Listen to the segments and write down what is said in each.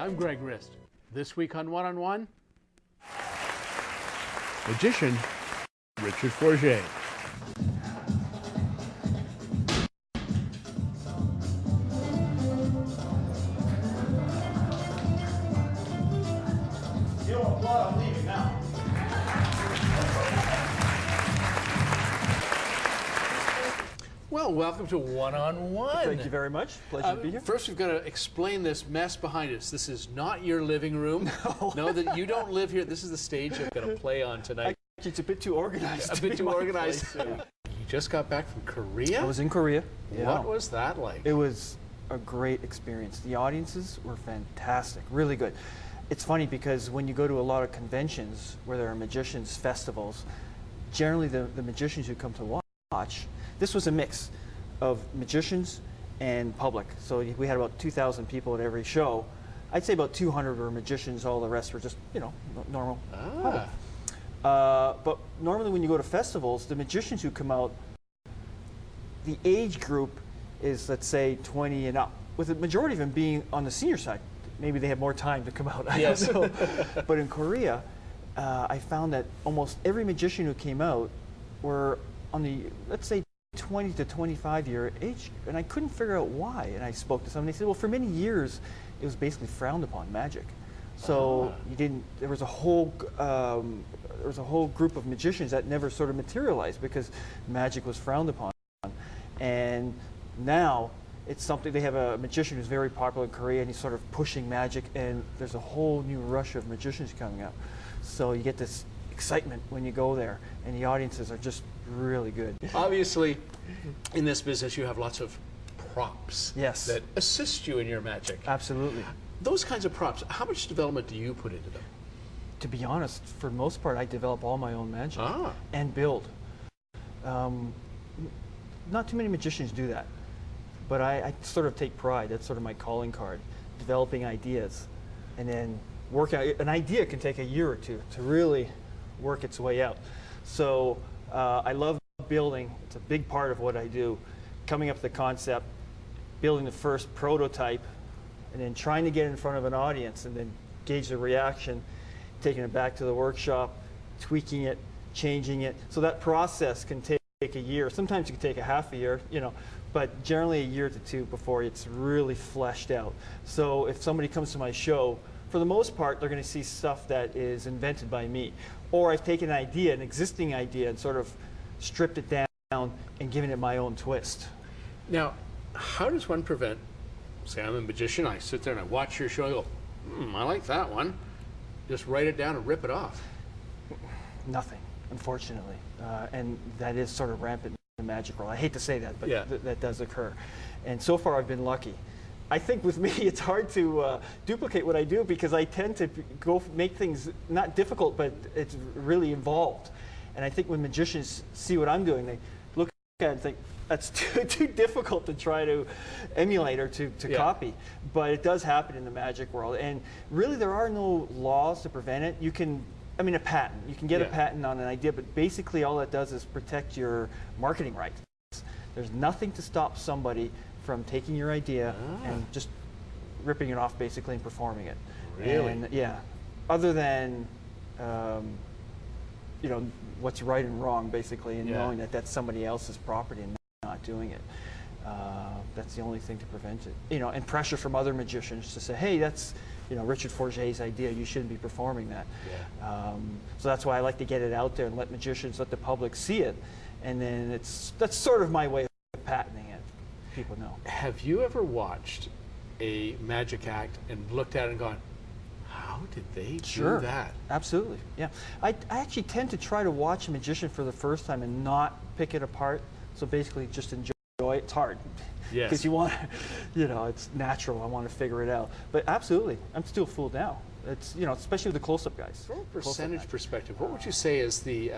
I'm Greg Rist. This week on One on One, magician Richard Forget. You don't applaud, I'm leaving now. well, welcome to One on One. Thank you very much. Pleasure to be here. First, we've got to explain this mess behind us. This is not your living room. No, that you don't live here. This is the stage I'm going to play on tonight. Actually, it's a bit too organized. A bit too organized. You just got back from Korea? I was in Korea. Yeah. What was that like? It was a great experience. The audiences were fantastic, really good. It's funny because when you go to a lot of conventions where there are magicians festivals, generally the magicians who come to watch, this was a mix of magicians and public. So we had about 2,000 people at every show. I'd say about 200 were magicians, all the rest were just, you know, normal public. But normally when you go to festivals, the magicians who come out, the age group is, let's say, 20 and up, with the majority of them being on the senior side. Maybe they have more time to come out. Yes. But in Korea, I found that almost every magician who came out were on the, let's say, 20 to 25 year age, and I couldn't figure out why. And I spoke to someone, they said, well, for many years, it was basically frowned upon, magic. So you didn't, there was a whole group of magicians that never sort of materialized because magic was frowned upon. And now it's something, they have a magician who's very popular in Korea and he's sort of pushing magic, and there's a whole new rush of magicians coming up. So you get this excitement when you go there, and the audiences are just really good. Obviously, in this business, you have lots of props Yes. that assist you in your magic. Absolutely. Those kinds of props, how much development do you put into them? To be honest, for the most part, I develop all my own magic and build. Not too many magicians do that, but I sort of take pride. That's sort of my calling card, developing ideas, and then work out. An idea can take a year or two to really work its way out. So I love building. It's a big part of what I do. Coming up with the concept, building the first prototype, and then trying to get in front of an audience and then gauge the reaction, taking it back to the workshop, tweaking it, changing it. So that process can take a year. Sometimes it can take a half a year, you know, but generally a year to two before it's really fleshed out. So if somebody comes to my show, for the most part, they're going to see stuff that is invented by me. Or I've taken an idea, an existing idea, and sort of stripped it down and given it my own twist. Now, how does one prevent, say I'm a magician, I sit there and I watch your show, I go, I like that one. Just write it down and rip it off. Nothing, unfortunately. And that is sort of rampant in the magic world. I hate to say that, but that does occur. And so far I've been lucky. I think with me it's hard to duplicate what I do because I tend to make things not difficult, but it's really involved. And I think when magicians see what I'm doing, they look at it and think, that's too difficult to try to emulate or to copy. But it does happen in the magic world. And really there are no laws to prevent it. You can, I mean, a patent. You can get a patent on an idea, but basically all that does is protect your marketing rights. There's nothing to stop somebody from taking your idea and just ripping it off basically and performing it. Really? And, yeah. Other than, you know, what's right and wrong basically, and knowing that that's somebody else's property and not doing it. That's the only thing to prevent it. You know, and pressure from other magicians to say, hey, that's, you know, Richard Forget's idea, you shouldn't be performing that. So that's why I like to get it out there and let magicians, let the public see it. And then that's sort of my way of patenting it. People know. Have you ever watched a magic act and looked at it and gone, how did they do that? Absolutely, yeah. I actually tend to try to watch a magician for the first time and not pick it apart. So basically just enjoy it. It's hard. Yes. Because you want, you know, it's natural. I want to figure it out. But absolutely, I'm still fooled now. It's, you know, especially with the close-up guys. From a percentage perspective, what would you say is the,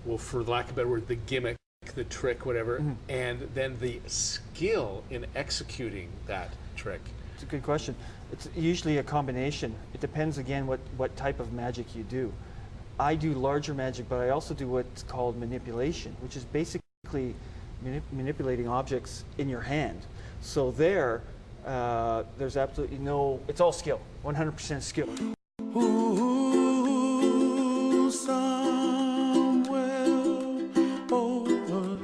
well, for lack of a better word, the gimmick, the trick, whatever, and then the skill in executing that trick? It's a good question. It's usually a combination. It depends, again, what type of magic you do. I do larger magic, but I also do what's called manipulation, which is basically manipulating objects in your hand. So there, There's absolutely no, it's all skill, 100% skill. Ooh, somewhere over.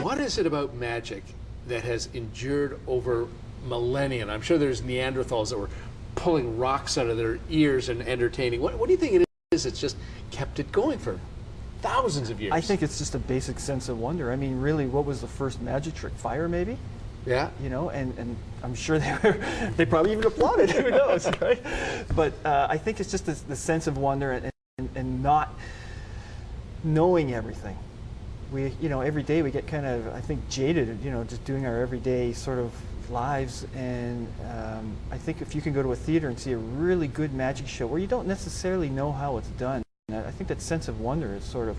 What is it about magic that has endured over millennia? And I'm sure there's Neanderthals that were pulling rocks out of their ears and entertaining. What do you think it is that's just kept it going for thousands of years? I think it's just a basic sense of wonder. I mean, really, what was the first magic trick? Fire, maybe? Yeah. You know, and I'm sure they probably even applauded. Who knows, right? But I think it's just the sense of wonder and not knowing everything. We, you know, every day we get kind of, I think, jaded, you know, just doing our everyday sort of lives. And I think if you can go to a theater and see a really good magic show where you don't necessarily know how it's done, I think that sense of wonder is sort of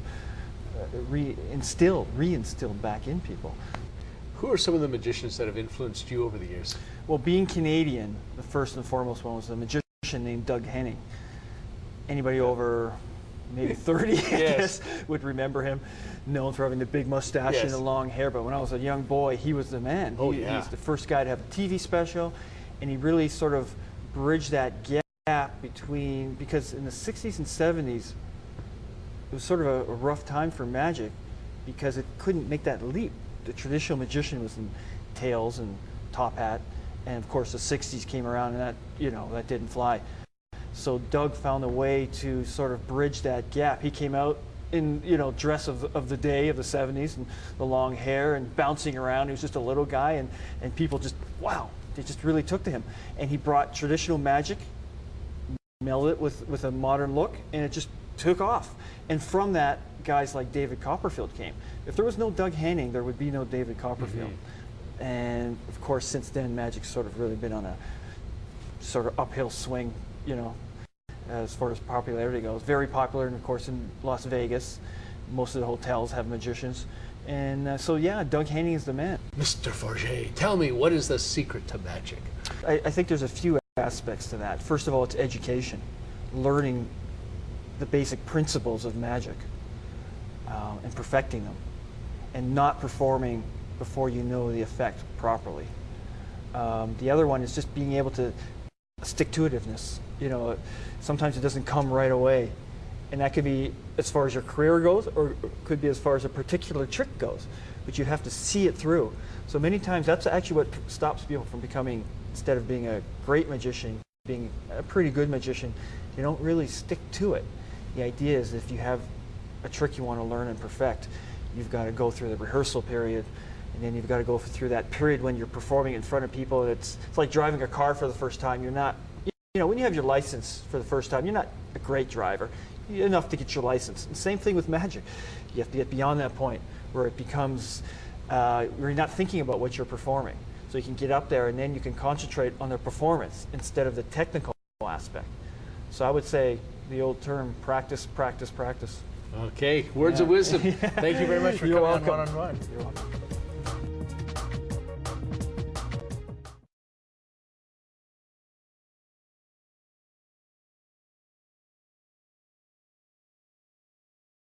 reinstilled back in people. Who are some of the magicians that have influenced you over the years? Well, being Canadian, the first and foremost one was a magician named Doug Henning. Anybody over maybe 30, I guess, would remember him, known for having the big mustache and the long hair. But when I was a young boy, he was the man. He's the first guy to have a TV special, and he really sort of bridged that gap between, because in the 60s and 70s, it was sort of a rough time for magic because it couldn't make that leap. The traditional magician was in tails and top hat, and of course the 60s came around and that, you know, that didn't fly. So Doug found a way to sort of bridge that gap. He came out in, you know, dress of the day of the 70s and the long hair and bouncing around. He was just a little guy, and people just, wow, they just really took to him. And he brought traditional magic, melded it with a modern look, and it just took off. And from that, guys like David Copperfield came. If there was no Doug Henning, there would be no David Copperfield. And of course, since then, magic's sort of really been on a sort of uphill swing, you know, as far as popularity goes. Very popular, and of course, in Las Vegas, most of the hotels have magicians. And so, yeah, Doug Henning is the man. Mr. Forget, tell me, what is the secret to magic? I think there's a few aspects to that. First of all, it's education, learning the basic principles of magic and perfecting them, and not performing before you know the effect properly. The other one is just being able to stick-to-itiveness. You know, sometimes it doesn't come right away, and that could be as far as your career goes, or it could be as far as a particular trick goes, but you have to see it through. So many times that's actually what stops people from becoming, instead of being a great magician, being a pretty good magician. You don't really stick to it. The idea is if you have a trick you want to learn and perfect, you've got to go through the rehearsal period, and then you've got to go through that period when you're performing in front of people. It's like driving a car for the first time. You're not, you know, when you have your license for the first time, you're not a great driver. You're enough to get your license. And same thing with magic. You have to get beyond that point where it becomes, where you're not thinking about what you're performing. So you can get up there and then you can concentrate on the performance instead of the technical aspect. So I would say the old term, practice, practice, practice. Okay, words of wisdom. Thank you very much for You're coming on welcome. One-on-One. You're welcome.